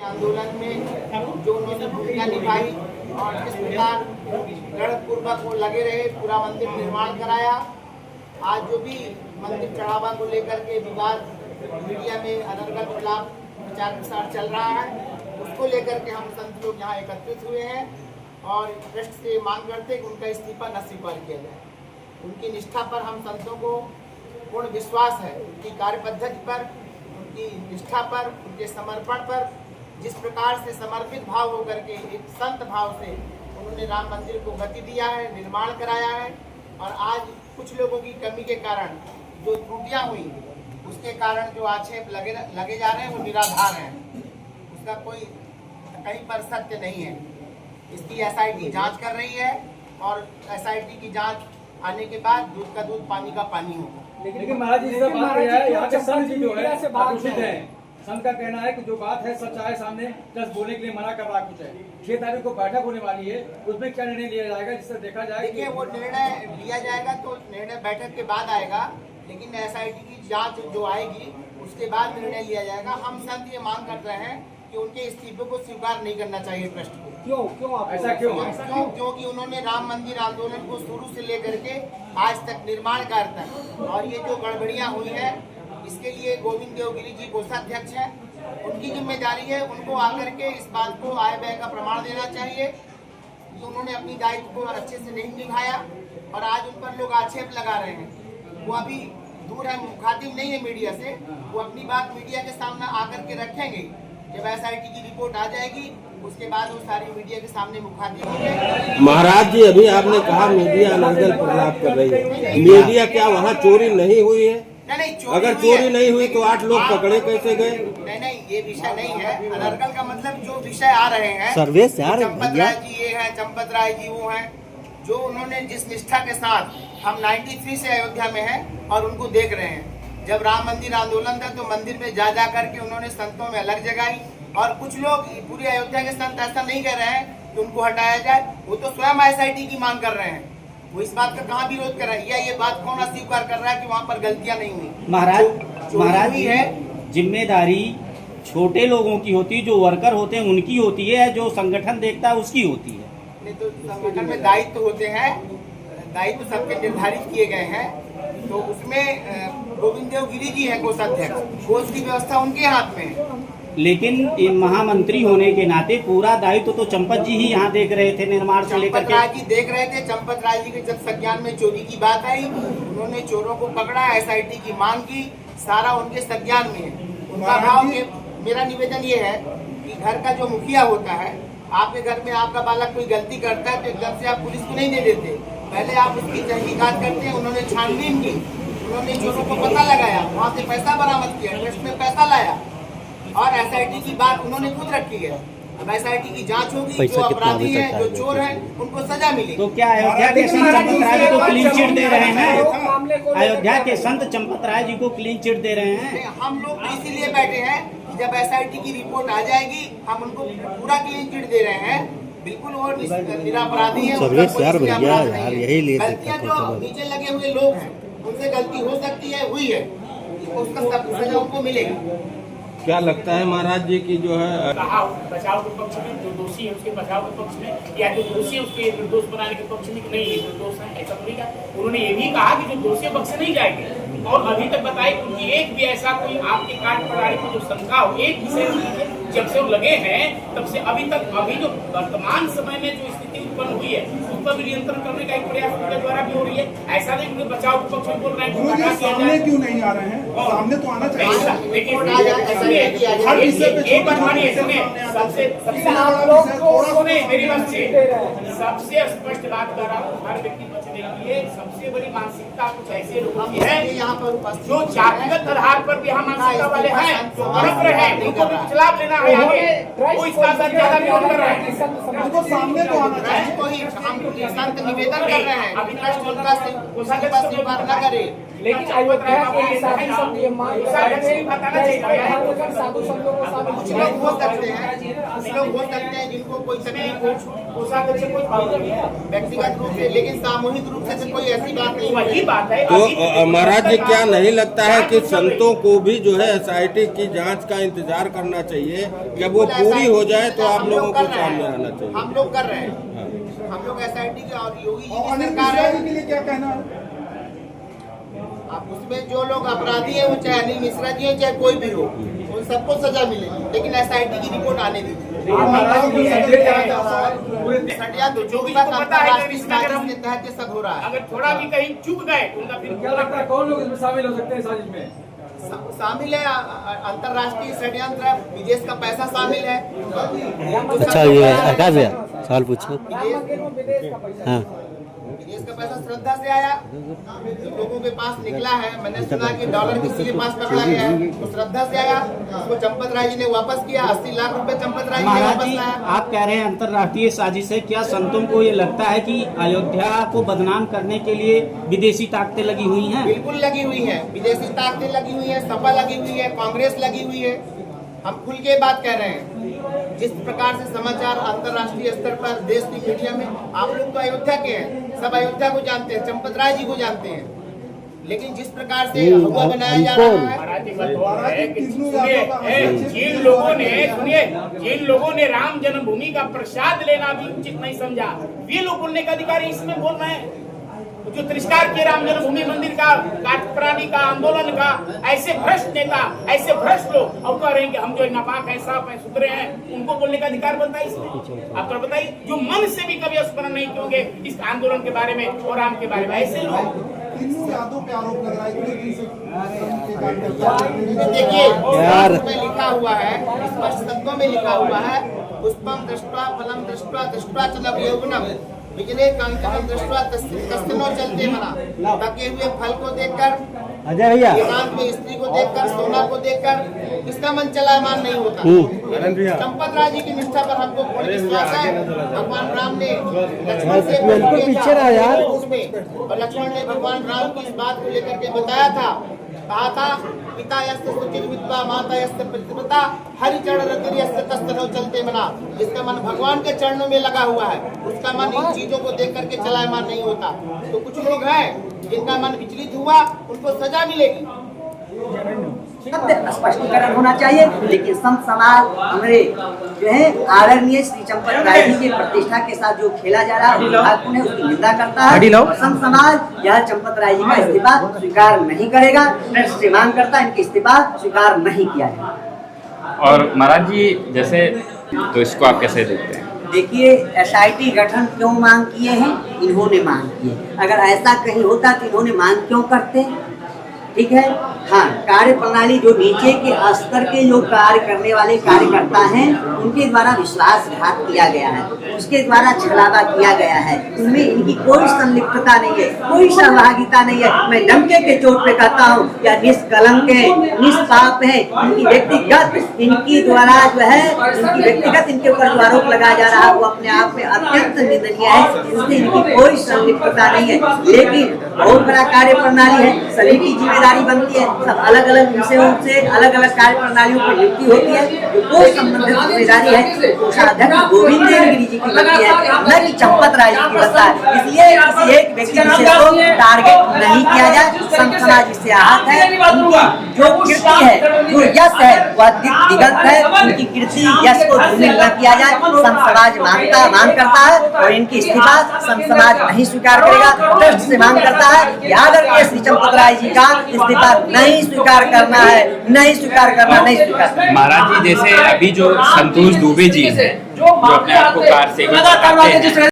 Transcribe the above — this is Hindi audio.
आंदोलन में जो उन्होंने भूमिका निभाई और जिस प्रकार दृढ़पूर्वक वो लगे रहे, पूरा मंदिर निर्माण कराया। आज जो भी मंदिर चढ़ावा को लेकर के विवाद मीडिया में अनर्गल खिलाफ प्रचार प्रसार चल रहा है, उसको लेकर के हम संत लोग यहाँ एकत्रित हुए हैं और ट्रस्ट से मांग करते हैं कि उनका इस्तीफा न स्वीकार किया जाए। उनकी निष्ठा पर हम संतों को पूर्ण विश्वास है, उनकी कार्य पद्धति पर, उनकी निष्ठा पर, उनके समर्पण पर। जिस प्रकार से समर्पित भाव होकर के एक संत भाव से उन्होंने राम मंदिर को गति दिया है, निर्माण कराया है, और आज कुछ लोगों की कमी के कारण जो त्रुटियां हुई उसके कारण जो आक्षेप लगे जा रहे हैं वो निराधार हैं, उसका कोई कहीं पर सत्य नहीं है। इसकी एसआईटी जांच कर रही है और एसआईटी की जांच आने के बाद दूध का दूध पानी का पानी होगा। लेकिन महाराज जी यहाँ के संत जी जो है आक्रोशित है। संत का कहना है कि जो बात है सच आए सामने, प्लस बोलने के लिए मना कर रहा कुछ है। 6 तारीख को बैठक होने वाली है, उसमें क्या निर्णय लिया जाएगा जिससे देखा जाए? देखिए, वो निर्णय लिया जाएगा तो निर्णय बैठक के बाद आएगा, लेकिन एसआईटी की जांच जो आएगी उसके बाद निर्णय लिया जाएगा। हम संत ये मांग कर रहे हैं कि उनके इस्तीफे को स्वीकार नहीं करना चाहिए ट्रस्ट को। क्यों ऐसा क्यों? क्योंकि उन्होंने राम मंदिर आंदोलन को शुरू से लेकर के आज तक निर्माण कार्य तक, और ये जो गड़बड़ियां हुई है इसके लिए गोविंद देवगिरी जी कोषाध्यक्ष हैं, उनकी जिम्मेदारी है। उनको आकर के इस बात को आय व्यय का प्रमाण देना चाहिए कि उन्होंने अपनी दायित्व को अच्छे से नहीं निभाया, और आज उन पर लोग आक्षेप लगा रहे हैं। वो अभी दूर है, मुखातिब नहीं है मीडिया से, वो अपनी बात मीडिया के सामने आकर के रखेंगे। जब एसआईटी की रिपोर्ट आ जाएगी उसके बाद वो सारी मीडिया के सामने मुखातिब होंगे। महाराज जी, अभी आपने कहा मीडिया अनर्गल प्रलाप कर रही है, मीडिया क्या वहाँ चोरी नहीं हुई है? नहीं, अगर चोरी नहीं हुई तो 8 लोग पकड़े कैसे गए? नहीं, ये विषय नहीं है। अनर्गल का मतलब जो विषय आ रहे हैं, सर्वेश यार, चंपत राय जी ये है, चंपत राय जी वो हैं, जो उन्होंने जिस निष्ठा के साथ, हम 93 से अयोध्या में हैं और उनको देख रहे हैं। जब राम मंदिर आंदोलन था तो मंदिर में जा करके उन्होंने संतों में अलग जगाई, और कुछ लोग पूरी अयोध्या के संत ऐसा नहीं कह रहे हैं कि उनको हटाया जाए, वो तो स्वयं एसआईटी की मांग कर रहे हैं। वो इस बात का कहाँ विरोध कर रहे हैं, या ये बात कौन अस्वीकार कर रहा है कि वहाँ पर गलतियाँ नहीं हुई? महाराज जी है, जिम्मेदारी छोटे लोगों की होती है, जो वर्कर होते हैं उनकी होती है, जो संगठन देखता है उसकी होती है। नहीं तो संगठन में दायित्व होते हैं, दायित्व सबके निर्धारित किए गए हैं, तो उसमें गोविंद देवगिरी जी है कोषाध्यक्ष, कोष की व्यवस्था उनके हाथ में है। लेकिन महामंत्री होने के नाते पूरा दायित्व तो चंपत जी ही यहाँ देख रहे थे, निर्माण से लेकर चंपत राय जी देख रहे थे। चंपत राय जी के जब संज्ञान में चोरी की बात आई, उन्होंने चोरों को पकड़ा, एसआईटी की मांग की, सारा उनके संज्ञान में है। उनका भाव मेरा निवेदन ये है कि घर का जो मुखिया होता है, आपके घर में आपका बालक कोई गलती करता है तो एकदम से आप पुलिस को नहीं दे देते, पहले आप उसकी तहकीकात करते हैं। उन्होंने छानबीन की, उन्होंने चोरों को पता लगाया, वहाँ से पैसा बरामद किया, ट्रस्ट में पैसा लाया, और एसआईटी की बात उन्होंने खुद रखी है। अब एसआईटी की जांच होगी, जो अपराधी हैं, जो चोर हैं, उनको सजा मिलेगी। तो क्या अयोध्या के संत चंपत राय जी को क्लीन चिट दे रहे हैं? अयोध्या के संत चंपत राय जी को क्लीन चिट दे रहे हैं? हम लोग इसीलिए बैठे हैं कि जब एसआईटी की रिपोर्ट आ जाएगी हम उनको पूरा क्लीन चिट दे रहे हैं। बिल्कुल वो निरापराधी है, गलतियाँ जो नीचे लगे हुए लोग हैं उनसे गलती हो सकती है, हुई है, उसका सजा उनको मिलेगी। क्या लगता है महाराज जी की जो है बचाव के पक्ष में, जो दोषी है उसके बचाव के पक्ष में, या जो दोषी है उसके निर्दोष बनाने के पक्ष में कि नहीं ये निर्दोष है, ऐसा नहीं कहा। उन्होंने ये भी कहा कि जो दोषी बख्शे नहीं जाएंगे, और अभी तक बताए उनकी एक भी ऐसा कोई आपके कार्य प्रणाली में जो शंका हो, एक विषय नहीं, जब से वो लगे हैं तब से अभी तक, अभी जो वर्तमान समय में जो स्थिति उत्पन्न हुई है उस पर भी नियंत्रण करने का एक प्रयास उनके द्वारा भी हो रही है। ऐसा नहीं उन्हें बचाव के पक्ष में बोल रहे हैं, सामने क्यों नहीं आ रहे हैं? सामने तो आना चाहिए। सबसे स्पष्ट बात कर रहा हूँ, हर व्यक्ति बचने के लिए सबसे बड़ी मानसिकता कुछ ऐसे लोगों की है यहाँ पर जो जातिगत आधार पर भी हम मानसिकता वाले हैं, जो तरफ रहे उनको भी खिलाफ लेना है आगे, वो इसका असर ज्यादा विरोध कर रहे हैं। उसको सामने तो आना चाहिए। हम संत निवेदन कर रहे हैं, अभी ट्रस्ट उनका स्वीकार न करे, लेकिन अयोध्या के साथी संघ ये मांग दूसरा अध्यक्ष नहीं बताना चाहिए। साधु संतों को शामिल कुछ लोग हो सकते हैं जिनको कोई तकलीफ हो कोषाध्यक्ष कोई प्रॉब्लम नहीं है। व्यक्तिगत रूप से, लेकिन सामूहिक रूप से तो कोई ऐसी बात नहीं वही है। बात है। तो महाराज जी, क्या नहीं लगता है कि संतों को भी जो है SIT की जांच का इंतजार करना चाहिए? जब वो पूरी हो जाए तो आप लोगों को सामने आना चाहिए। हम लोग कर रहे हैं, हम लोग SIT के, और योगी जी और की अनिल सरकार मिश्रा है। जी के लिए क्या कहना है? अब उसमें जो लोग अपराधी है, वो चाहे अनिल मिश्रा जी है चाहे कोई भी हो, उन सबको सजा मिलेगी, लेकिन SIT की रिपोर्ट आने दीजिए। षड्यंत्र जो भी अंतर्राष्ट्रीय साजिश के तहत ये सब हो रहा है। अगर थोड़ा भी कहीं चूक गए तो उनका फिर क्या लगता है कौन लोग इसमें शामिल हो सकते हैं साजिश में? शामिल है अंतर्राष्ट्रीय षड्यंत्र, विदेश का पैसा शामिल है। अच्छा, ये आकाश भैया सवाल पूछो। विदेश का पैसा हाँ, विदेश का पैसा श्रद्धा से आया, जो लोगों के पास निकला है। मैंने सुना कि डॉलर किसी के पास पकड़ा गया है, तो श्रद्धा से आया, उसको चंपत राय जी ने वापस किया। 80 लाख रुपए चंपत राय जी ने महाराज वापस जी, लाया। आप कह रहे हैं अंतर्राष्ट्रीय साजिश है, क्या संतों को ये लगता है कि अयोध्या को बदनाम करने के लिए विदेशी ताकतें लगी हुई हैं? बिल्कुल लगी हुई है, विदेशी ताकतें लगी हुई है, सपा लगी हुई है, कांग्रेस लगी हुई है। हम खुल के बात कह रहे हैं। जिस प्रकार से समाचार अंतर्राष्ट्रीय स्तर पर देश की मीडिया में, आप लोग तो अयोध्या के हैं, सब अयोध्या को जानते हैं, चंपत राय जी को जानते हैं, लेकिन जिस प्रकार से हुआ बनाया जा रहा है। महाराज जी बात और है कि सुनिए, जिन लोगों ने राम जन्मभूमि का प्रसाद लेना भी उचित नहीं समझा, वे लोग बोलने का अधिकारी इसमें बोल रहे हैं। जो तिरस्कार किए राम जन्मभूमि मंदिर का, काठप्राणी का, आंदोलन का, ऐसे भ्रष्ट नेता, ऐसे भ्रष्ट लोग अब कह रहे हैं कि हम जो नापाक है, साफ है, सुथरे हैं, उनको बोलने का अधिकार बनता है इसमें। आप तो बताइए, जो मन से भी कभी स्मरण नहीं किए इस आंदोलन के बारे में और राम के बारे में, ऐसे लोग। तीनों यादों पे आरोप लग रहा है। देखिए, में लिखा हुआ है, स्पष्ट शब्दों में लिखा हुआ है, पुष्पम दृष्ट्वा फलम दृष्ट्वा दृष्ट्वा चलब यौवनम बिजले कांचन दृष्ट्वा तस्नो चलते मना। पके हुए फल को देखकर, अजय भैया एकांत में स्त्री को देखकर, सोना को देखकर इसका मन चलायमान नहीं होता। चंपत राय जी की निष्ठा पर हमको पूर्ण विश्वास है। भगवान राम ने लक्ष्मण से पीछे रहा यार। और लक्ष्मण ने भगवान राम की इस बात को लेकर के बताया था, कहा था, पिता यस्य सुचिर विद्वा माता यस्य प्रतिपता हरि चरण रतिर यस्य तस्तनो चलते मना। जिसका मन भगवान के चरणों में लगा हुआ है, उसका मन इन चीजों को देख करके चलायमान नहीं होता। तो कुछ लोग हैं जिनका मन विचलित हुआ, उनको सजा मिलेगी। स्पष्टीकरण होना चाहिए, लेकिन संत समाज हमारे जो है आदरणीय श्री चंपत राय जी की प्रतिष्ठा के साथ जो खेला जा रहा है, उन्हें उसकी निंदा करता है। और संत समाज यह चंपत राय जी का इस्तीफा स्वीकार नहीं करेगा, से मांग करता है इनके इस्तीफा स्वीकार नहीं किया जाए। और महाराज जी, जैसे तो इसको आप कैसे देखते हैं? देखिए, SIT गठन क्यों मांग किए हैं? इन्होंने मांग किए। अगर ऐसा कहीं होता तो इन्होंने मांग क्यों करते? ठीक है। हाँ, कार्य प्रणाली जो नीचे के स्तर के जो कार्य करने वाले कार्यकर्ता हैं, उनके द्वारा विश्वासघात किया गया है, उसके द्वारा छलावा किया गया है, उनमें इनकी कोई संलिप्तता नहीं है, कोई सहभागिता नहीं है। मैं डंके के चोट पे कहता हूँ, या निष्कलंक है, निष्पाप है। इनकी व्यक्तिगत इनकी द्वारा जो है, इनकी व्यक्तिगत इनके ऊपर जो आरोप लगाया जा रहा है, वो अपने आप में अत्यंत निंदनीय है। इससे इनकी कोई संलिप्तता नहीं है, लेकिन बहुत बड़ा कार्य प्रणाली है, सभी की जिम्मेदारी बनती है। सब अलग अलग विषयों से अलग अलग कार्य प्रणालियों पर नियुक्ति होती है, जो कोई संबंधित जिम्मेदारी है कोषाध्यक्ष गोविंद गिरी जी की बनती है, न कि चंपत राय जी की बनता है। इसलिए किसी एक व्यक्ति विशेष को टारगेट नहीं किया जाए। संत समाज इससे आहत है। उनकी जो कीर्ति है, जो यश है, वह दिगंत है। उनकी कीर्ति यश को धूमिल न किया जाए, संत समाज मांग करता है, और इनकी इस्तीफा संत समाज नहीं स्वीकार करेगा। ट्रस्ट से मांग करता है, याद रखिए, श्री चंपत राय जी का इस्तीफा नहीं स्वीकार करना है, नहीं स्वीकार करना, नहीं स्वीकार। महाराज जी, जैसे अभी जो संतोष दुबे जी हैं, जो अपने आप को कार सेवक बताते हैं,